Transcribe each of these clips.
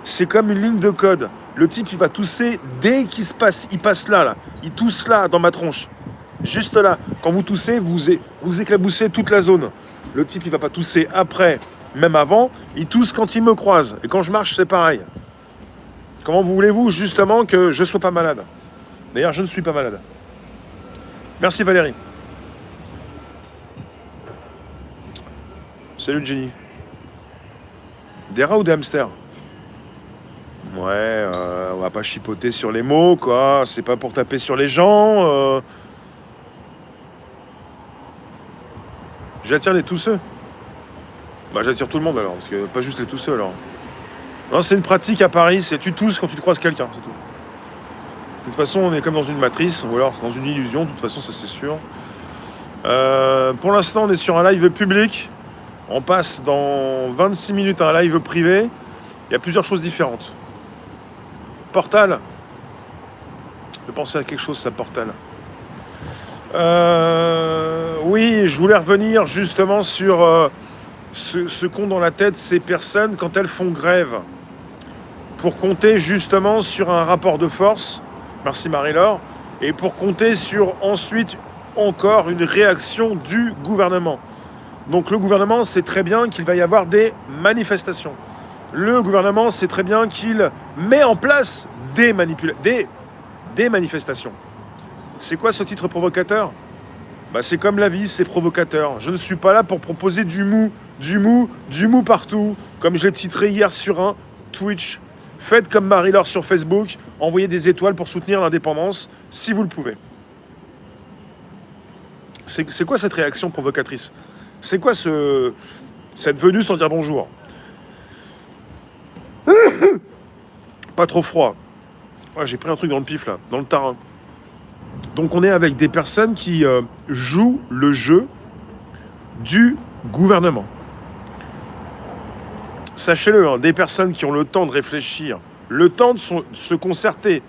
c'est comme une ligne de code. Le type, il va tousser dès qu'il se passe. Il passe là. Il tousse là, dans ma tronche. Juste là. Quand vous toussez, vous éclaboussez toute la zone. Le type, il va pas tousser après, même avant. Il tousse quand il me croise. Et quand je marche, c'est pareil. Comment voulez-vous, justement, que je sois pas malade? D'ailleurs, je ne suis pas malade. Merci Valérie. Salut Jenny. Des rats ou des hamsters? Ouais, on va pas chipoter sur les mots, quoi. C'est pas pour taper sur les gens. J'attire les tousseux. Bah j'attire tout le monde alors, parce que pas juste les tousseux alors. Non, c'est une pratique à Paris, c'est tu tousses quand tu te croises quelqu'un, c'est tout. De toute façon, on est comme dans une matrice, ou alors dans une illusion, de toute façon, ça c'est sûr. Pour l'instant, on est sur un live public. On passe dans 26 minutes à un live privé. Il y a plusieurs choses différentes. Portal. Je vais penser à quelque chose, ça, Portal. Oui, je voulais revenir justement sur ce qu'ont dans la tête ces personnes quand elles font grève. Pour compter justement sur un rapport de force. Merci Marie-Laure. Et pour compter sur ensuite encore une réaction du gouvernement. Donc le gouvernement sait très bien qu'il va y avoir des manifestations. Le gouvernement sait très bien qu'il met en place des manifestations. C'est quoi ce titre provocateur? Bah, c'est comme la vie, c'est provocateur. Je ne suis pas là pour proposer du mou partout, comme je l'ai titré hier sur un Twitch. Faites comme Marie-Laure sur Facebook, envoyez des étoiles pour soutenir l'indépendance, si vous le pouvez. C'est quoi cette réaction provocatrice? C'est quoi cette venue sans dire bonjour? Pas trop froid. Ouais, j'ai pris un truc dans le pif là, dans le tarin. Donc on est avec des personnes qui jouent le jeu du gouvernement. Sachez-le, hein, des personnes qui ont le temps de réfléchir, le temps de se concerter,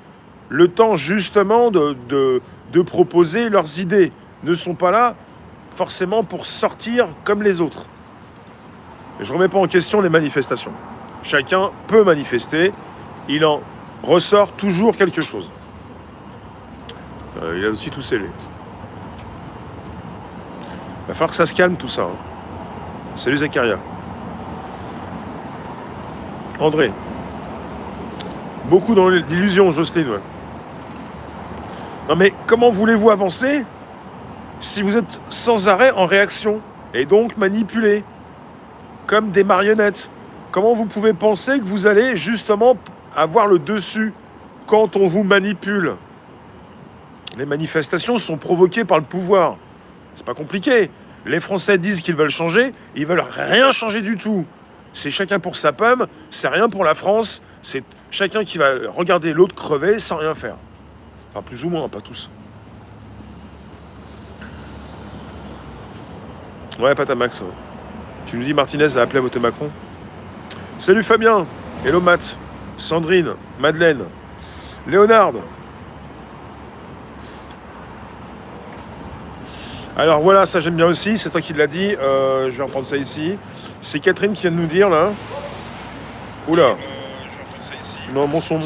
le temps justement de proposer leurs idées, ne sont pas là forcément pour sortir comme les autres. Je ne remets pas en question les manifestations. Chacun peut manifester, il en ressort toujours quelque chose. Il a aussi toussé, lui. Il va falloir que ça se calme tout ça. Hein. Salut Zacharia. André. Beaucoup dans l'illusion, Jocelyne. Ouais. Non mais comment voulez-vous avancer si vous êtes sans arrêt en réaction et donc manipulé comme des marionnettes? Comment vous pouvez penser que vous allez justement avoir le dessus quand on vous manipule? Les manifestations sont provoquées par le pouvoir. C'est pas compliqué. Les Français disent qu'ils veulent changer, ils veulent rien changer du tout. C'est chacun pour sa pomme, c'est rien pour la France, c'est chacun qui va regarder l'autre crever sans rien faire. Enfin, plus ou moins, pas tous. Ouais, Patamax. Ouais. Tu nous dis Martinez a appelé à voter Macron. Salut Fabien. Hello Matt. Sandrine. Madeleine. Léonard. Alors voilà, ça j'aime bien aussi, c'est toi qui l'as dit, je vais reprendre ça ici. C'est Catherine qui vient de nous dire là. Oula. Je vais reprendre ça ici. Non, mon son.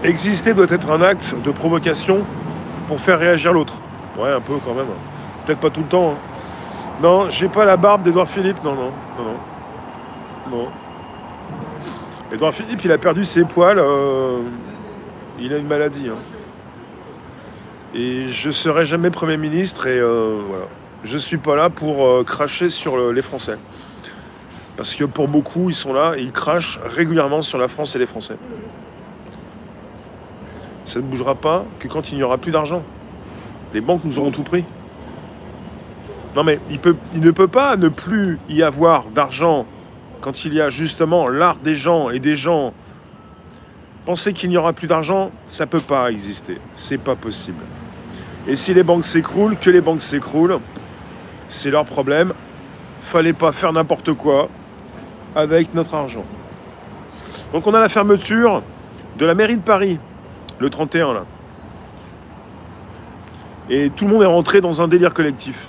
Exister doit être un acte de provocation pour faire réagir l'autre. Ouais, un peu quand même. Peut-être pas tout le temps. Hein. Non, j'ai pas la barbe d'Édouard Philippe, non. Édouard Philippe, il a perdu ses poils. Il a une maladie. Hein. Et je serai jamais Premier ministre et voilà. Je suis pas là pour cracher sur les Français. Parce que pour beaucoup, ils sont là et ils crachent régulièrement sur la France et les Français. Ça ne bougera pas que quand il n'y aura plus d'argent. Les banques nous auront tout pris. Non mais il ne peut pas ne plus y avoir d'argent quand il y a justement l'art des gens et des gens. Penser qu'il n'y aura plus d'argent, ça ne peut pas exister. C'est pas possible. Et si les banques s'écroulent, que les banques s'écroulent, c'est leur problème. Fallait pas faire n'importe quoi avec notre argent. Donc on a la fermeture de la mairie de Paris, le 31 là. Et tout le monde est rentré dans un délire collectif.